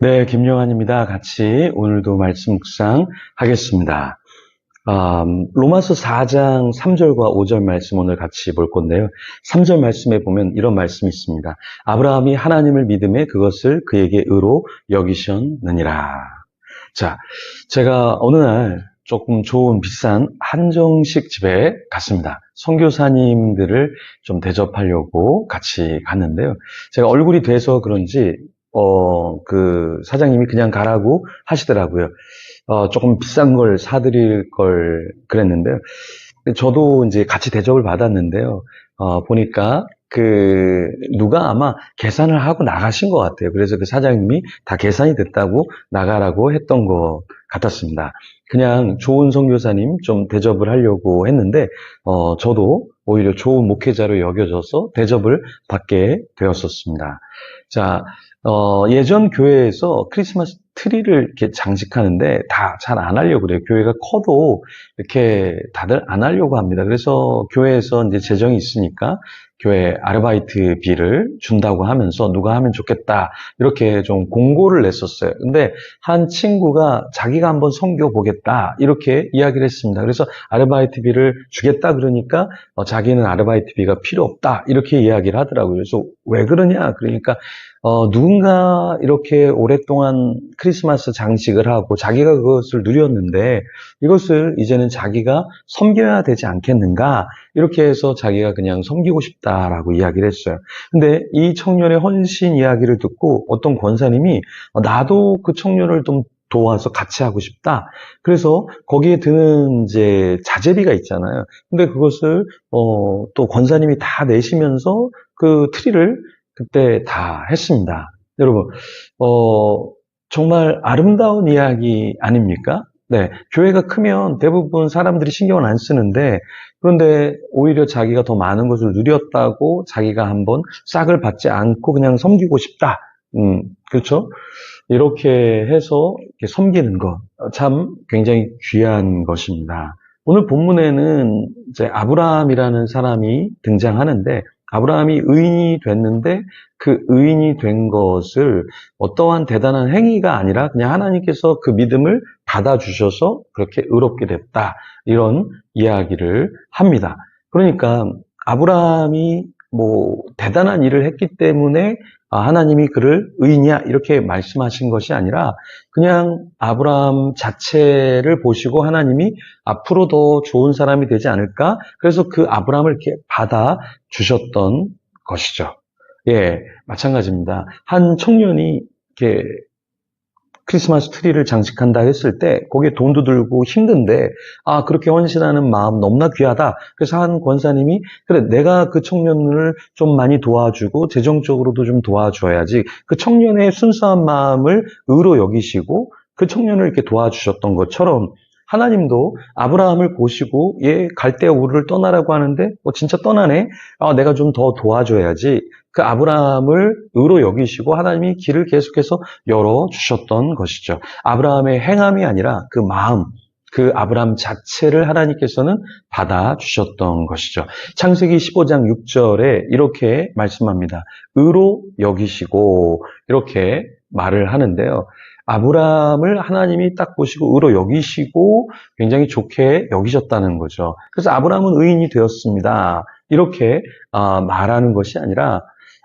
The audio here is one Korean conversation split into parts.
네, 김요한입니다. 같이 오늘도 말씀 묵상하겠습니다. 로마서 4장 3절과 5절 말씀 오늘 같이 볼 건데요. 3절 말씀에 보면 이런 말씀이 있습니다. 아브라함이 하나님을 믿음에 그것을 그에게 의로 여기셨느니라. 자, 제가 어느 날 조금 좋은 비싼 한정식 집에 갔습니다. 선교사님들을 좀 대접하려고 같이 갔는데요. 제가 얼굴이 돼서 그런지 그 사장님이 그냥 가라고 하시더라고요. 조금 비싼 걸 사드릴 걸 그랬는데요. 저도 이제 같이 대접을 받았는데요. 보니까 누가 아마 계산을 하고 나가신 것 같아요. 그래서 그 사장님이 다 계산이 됐다고 나가라고 했던 것 같았습니다. 그냥 좋은 선교사님 좀 대접을 하려고 했는데, 저도 오히려 좋은 목회자로 여겨져서 대접을 받게 되었었습니다. 자, 예전 교회에서 크리스마스 트리를 이렇게 장식하는데 다 잘 안 하려고 그래요. 교회가 커도 이렇게 다들 안 하려고 합니다. 그래서 교회에서 이제 재정이 있으니까 교회 아르바이트비를 준다고 하면서 누가 하면 좋겠다 이렇게 좀 공고를 냈었어요. 근데 한 친구가 자기가 한번 섬겨 보겠다 이렇게 이야기를 했습니다. 그래서 아르바이트비를 주겠다 그러니까 자기는 아르바이트비가 필요 없다 이렇게 이야기를 하더라고요. 그래서 왜 그러냐 그러니까 누군가 이렇게 오랫동안 크리스마스 장식을 하고 자기가 그것을 누렸는데 이것을 이제는 자기가 섬겨야 되지 않겠는가 이렇게 해서 자기가 그냥 섬기고 싶다라고 이야기를 했어요. 근데 이 청년의 헌신 이야기를 듣고 어떤 권사님이 나도 그 청년을 좀 도와서 같이 하고 싶다. 그래서 거기에 드는 이제 자재비가 있잖아요. 근데 그것을 또 권사님이 다 내시면서 그 트리를 그때 다 했습니다. 여러분, 정말 아름다운 이야기 아닙니까? 네, 교회가 크면 대부분 사람들이 신경을 안 쓰는데, 그런데 오히려 자기가 더 많은 것을 누렸다고 자기가 한번 싹을 받지 않고 그냥 섬기고 싶다. 그렇죠? 이렇게 해서 이렇게 섬기는 것, 참 굉장히 귀한 것입니다. 오늘 본문에는 이제 아브라함이라는 사람이 등장하는데, 아브라함이 의인이 됐는데 그 의인이 된 것을 어떠한 대단한 행위가 아니라 그냥 하나님께서 그 믿음을 받아주셔서 그렇게 의롭게 됐다. 이런 이야기를 합니다. 그러니까 아브라함이 뭐 대단한 일을 했기 때문에 하나님이 그를 의인이야 이렇게 말씀하신 것이 아니라 그냥 아브라함 자체를 보시고 하나님이 앞으로 더 좋은 사람이 되지 않을까? 그래서 그 아브라함을 이렇게 받아 주셨던 것이죠. 예, 마찬가지입니다. 한 청년이 이렇게 크리스마스 트리를 장식한다 했을 때 거기에 돈도 들고 힘든데 그렇게 헌신하는 마음 너무나 귀하다. 그래서 한 권사님이 그래 내가 그 청년을 좀 많이 도와주고 재정적으로도 좀 도와줘야지 그 청년의 순수한 마음을 의로 여기시고 그 청년을 이렇게 도와주셨던 것처럼 하나님도 아브라함을 보시고 얘 갈대아 우르를 떠나라고 하는데 진짜 떠나네. 내가 좀 더 도와줘야지. 그 아브라함을 의로 여기시고 하나님이 길을 계속해서 열어주셨던 것이죠. 아브라함의 행함이 아니라 그 마음, 그 아브라함 자체를 하나님께서는 받아주셨던 것이죠. 창세기 15장 6절에 이렇게 말씀합니다. 의로 여기시고 이렇게 말을 하는데요. 아브라함을 하나님이 딱 보시고 의로 여기시고 굉장히 좋게 여기셨다는 거죠. 그래서 아브라함은 의인이 되었습니다. 이렇게 말하는 것이 아니라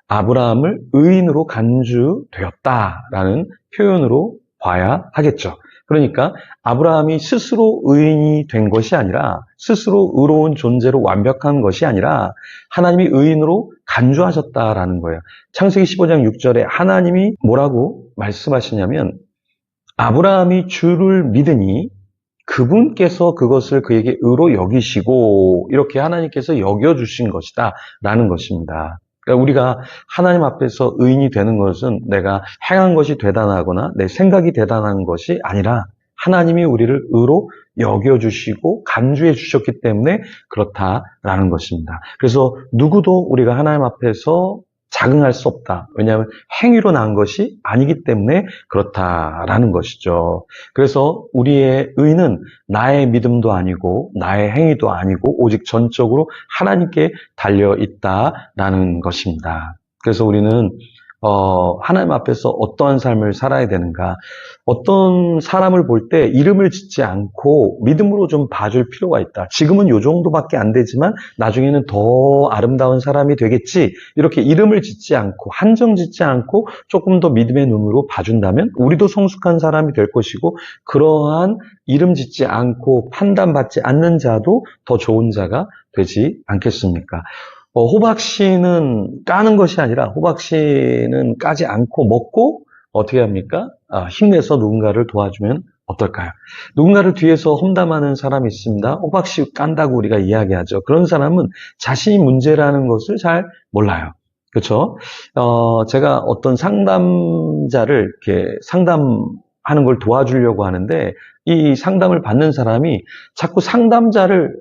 아브라함을 의인으로 간주되었다라는 표현으로 봐야 하겠죠. 그러니까 아브라함이 스스로 의인이 된 것이 아니라 스스로 의로운 존재로 완벽한 것이 아니라 하나님이 의인으로 간주하셨다라는 거예요. 창세기 15장 6절에 하나님이 뭐라고 말씀하시냐면 아브라함이 주를 믿으니 그분께서 그것을 그에게 의로 여기시고 이렇게 하나님께서 여겨주신 것이다 라는 것입니다. 그러니까 우리가 하나님 앞에서 의인이 되는 것은 내가 행한 것이 대단하거나 내 생각이 대단한 것이 아니라 하나님이 우리를 의로 여겨주시고 간주해 주셨기 때문에 그렇다라는 것입니다. 그래서 누구도 우리가 하나님 앞에서 자긍할 수 없다. 왜냐하면 행위로 난 것이 아니기 때문에 그렇다라는 것이죠. 그래서 우리의 의는 나의 믿음도 아니고 나의 행위도 아니고 오직 전적으로 하나님께 달려 있다라는 것입니다. 그래서 우리는 하나님 앞에서 어떠한 삶을 살아야 되는가. 어떤 사람을 볼 때 이름을 짓지 않고 믿음으로 좀 봐줄 필요가 있다. 지금은 요 정도밖에 안 되지만 나중에는 더 아름다운 사람이 되겠지. 이렇게 이름을 짓지 않고 한정 짓지 않고 조금 더 믿음의 눈으로 봐준다면 우리도 성숙한 사람이 될 것이고, 그러한 이름 짓지 않고 판단받지 않는 자도 더 좋은 자가 되지 않겠습니까? 호박씨는 까는 것이 아니라 호박씨는 까지 않고 먹고 어떻게 합니까? 힘내서 누군가를 도와주면 어떨까요? 누군가를 뒤에서 험담하는 사람이 있습니다. 호박씨 깐다고 우리가 이야기하죠. 그런 사람은 자신이 문제라는 것을 잘 몰라요. 그렇죠? 제가 어떤 상담자를 이렇게 상담하는 걸 도와주려고 하는데, 이 상담을 받는 사람이 자꾸 상담자를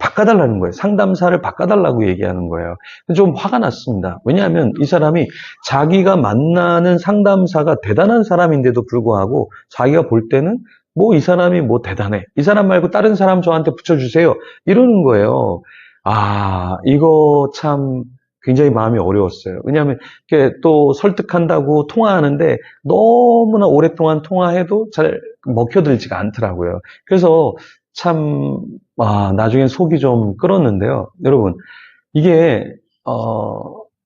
바꿔달라는 거예요. 상담사를 바꿔달라고 얘기하는 거예요. 좀 화가 났습니다. 왜냐하면 이 사람이 자기가 만나는 상담사가 대단한 사람인데도 불구하고 자기가 볼 때는 뭐 이 사람이 뭐 대단해. 이 사람 말고 다른 사람 저한테 붙여주세요. 이러는 거예요. 이거 참 굉장히 마음이 어려웠어요. 왜냐하면 이렇게 또 설득한다고 통화하는데 너무나 오랫동안 통화해도 잘 먹혀들지가 않더라고요. 그래서 참, 나중에 속이 좀 끓었는데요. 여러분, 이게,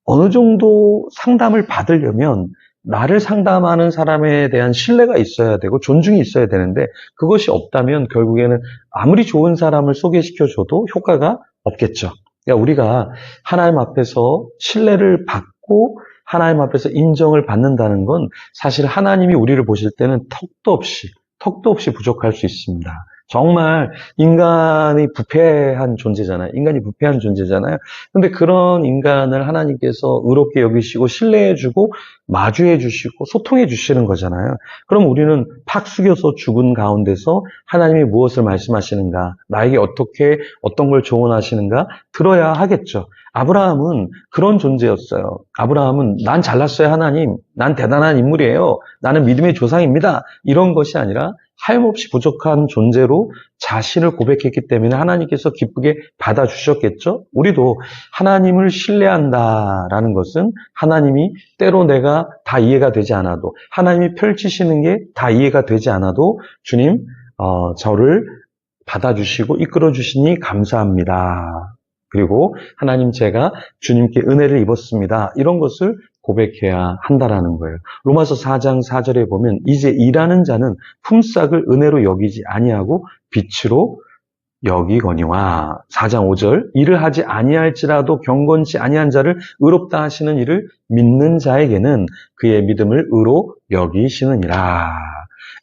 어느 정도 상담을 받으려면 나를 상담하는 사람에 대한 신뢰가 있어야 되고 존중이 있어야 되는데, 그것이 없다면 결국에는 아무리 좋은 사람을 소개시켜줘도 효과가 없겠죠. 그러니까 우리가 하나님 앞에서 신뢰를 받고 하나님 앞에서 인정을 받는다는 건 사실 하나님이 우리를 보실 때는 턱도 없이 부족할 수 있습니다. 정말 인간이 부패한 존재잖아요. 근데 그런 인간을 하나님께서 의롭게 여기시고 신뢰해주고 마주해주시고 소통해주시는 거잖아요. 그럼 우리는 팍 숙여서 죽은 가운데서 하나님이 무엇을 말씀하시는가, 나에게 어떤 걸 조언하시는가 들어야 하겠죠. 아브라함은 그런 존재였어요. 아브라함은 난 잘났어요, 하나님. 난 대단한 인물이에요. 나는 믿음의 조상입니다. 이런 것이 아니라 하염없이 부족한 존재로 자신을 고백했기 때문에 하나님께서 기쁘게 받아주셨겠죠? 우리도 하나님을 신뢰한다라는 것은 하나님이 때로 내가 다 이해가 되지 않아도, 하나님이 펼치시는 게 다 이해가 되지 않아도 주님, 저를 받아주시고 이끌어주시니 감사합니다. 그리고 하나님, 제가 주님께 은혜를 입었습니다. 이런 것을 고백해야 한다라는 거예요. 로마서 4장 4절에 보면 이제 일하는 자는 품삯을 은혜로 여기지 아니하고 빛으로 여기거니와, 4장 5절, 일을 하지 아니할지라도 경건치 아니한 자를 의롭다 하시는 이를 믿는 자에게는 그의 믿음을 의로 여기시느니라.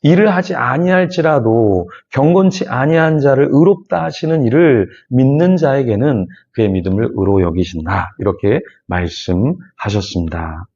일을 하지 아니할지라도 경건치 아니한 자를 의롭다 하시는 이를 믿는 자에게는 그의 믿음을 의로 여기신다. 이렇게 말씀하셨습니다.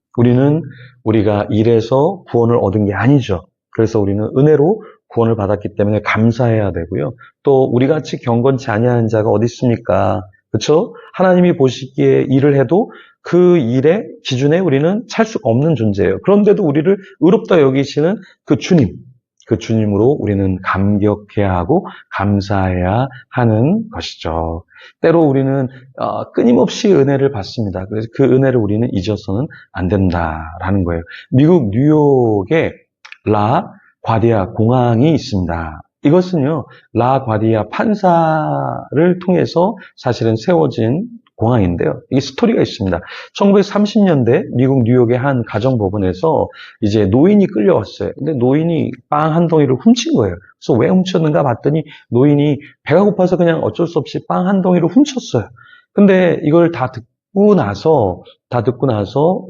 우리가 일해서 구원을 얻은 게 아니죠. 그래서 우리는 은혜로 구원을 받았기 때문에 감사해야 되고요. 또 우리같이 경건치 아니한 자가 어디 있습니까? 그렇죠? 하나님이 보시기에 일을 해도 그 일의 기준에 우리는 찰 수가 없는 존재예요. 그런데도 우리를 의롭다 여기시는 그 주님으로 우리는 감격해야 하고 감사해야 하는 것이죠. 때로 우리는 끊임없이 은혜를 받습니다. 그래서 그 은혜를 우리는 잊어서는 안 된다라는 거예요. 미국 뉴욕에 라과디아 공항이 있습니다. 이것은요, 라과디아 판사를 통해서 사실은 세워진 공항인데요. 이게 스토리가 있습니다. 1930년대 미국 뉴욕의 한 가정법원에서 이제 노인이 끌려왔어요. 근데 노인이 빵 한 덩이를 훔친 거예요. 그래서 왜 훔쳤는가 봤더니 노인이 배가 고파서 그냥 어쩔 수 없이 빵 한 덩이를 훔쳤어요. 근데 이걸 다 듣고 나서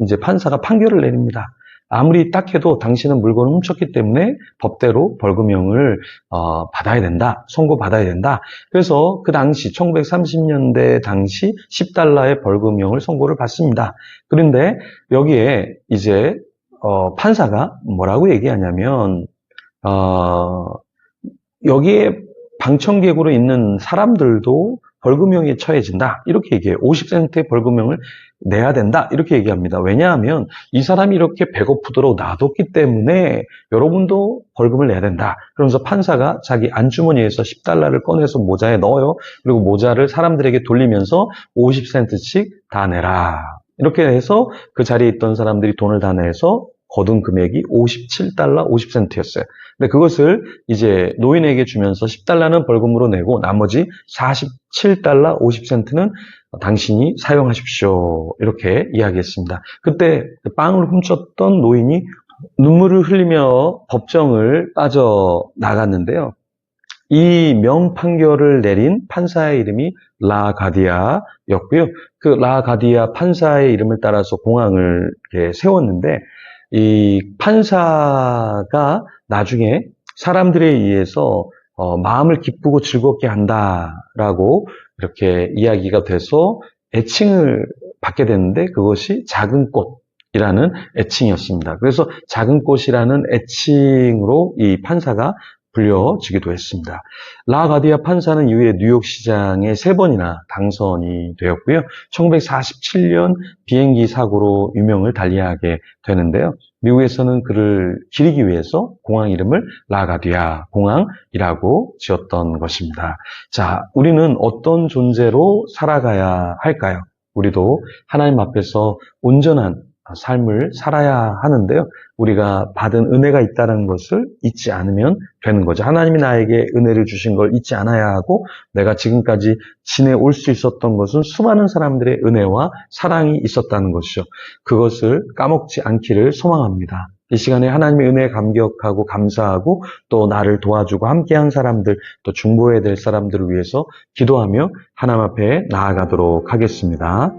이제 판사가 판결을 내립니다. 아무리 딱해도 당신은 물건을 훔쳤기 때문에 법대로 벌금형을 받아야 된다. 선고받아야 된다. 그래서 그 당시 1930년대 당시 $10의 벌금형을 선고를 받습니다. 그런데 여기에 이제 판사가 뭐라고 얘기하냐면 여기에 방청객으로 있는 사람들도 벌금형에 처해진다. 이렇게 얘기해요. 50센트의 벌금형을 내야 된다. 이렇게 얘기합니다. 왜냐하면 이 사람이 이렇게 배고프도록 놔뒀기 때문에 여러분도 벌금을 내야 된다. 그러면서 판사가 자기 안주머니에서 $10를 꺼내서 모자에 넣어요. 그리고 모자를 사람들에게 돌리면서 50센트씩 다 내라. 이렇게 해서 그 자리에 있던 사람들이 돈을 다 내서 거둔 금액이 57달러 50센트였어요. 근데 그것을 이제 노인에게 주면서 10달러는 벌금으로 내고 나머지 47달러 50센트는 당신이 사용하십시오. 이렇게 이야기했습니다. 그때 빵을 훔쳤던 노인이 눈물을 흘리며 법정을 빠져나갔는데요. 이 명판결을 내린 판사의 이름이 라가디아였고요. 그 라가디아 판사의 이름을 따라서 공항을 이렇게 세웠는데 이 판사가 나중에 사람들에 의해서 마음을 기쁘고 즐겁게 한다라고 이렇게 이야기가 돼서 애칭을 받게 됐는데 그것이 작은 꽃이라는 애칭이었습니다. 그래서 작은 꽃이라는 애칭으로 이 판사가 불려지기도 했습니다. 라가디아 판사는 이후에 뉴욕시장에 3번이나 당선이 되었고요. 1947년 비행기 사고로 유명을 달리하게 되는데요. 미국에서는 그를 기리기 위해서 공항 이름을 라가디아 공항이라고 지었던 것입니다. 자, 우리는 어떤 존재로 살아가야 할까요? 우리도 하나님 앞에서 온전한 삶을 살아야 하는데요. 우리가 받은 은혜가 있다는 것을 잊지 않으면 되는 거죠. 하나님이 나에게 은혜를 주신 걸 잊지 않아야 하고 내가 지금까지 지내올 수 있었던 것은 수많은 사람들의 은혜와 사랑이 있었다는 것이죠. 그것을 까먹지 않기를 소망합니다. 이 시간에 하나님의 은혜에 감격하고 감사하고 또 나를 도와주고 함께한 사람들 또 중보해야 될 사람들을 위해서 기도하며 하나님 앞에 나아가도록 하겠습니다.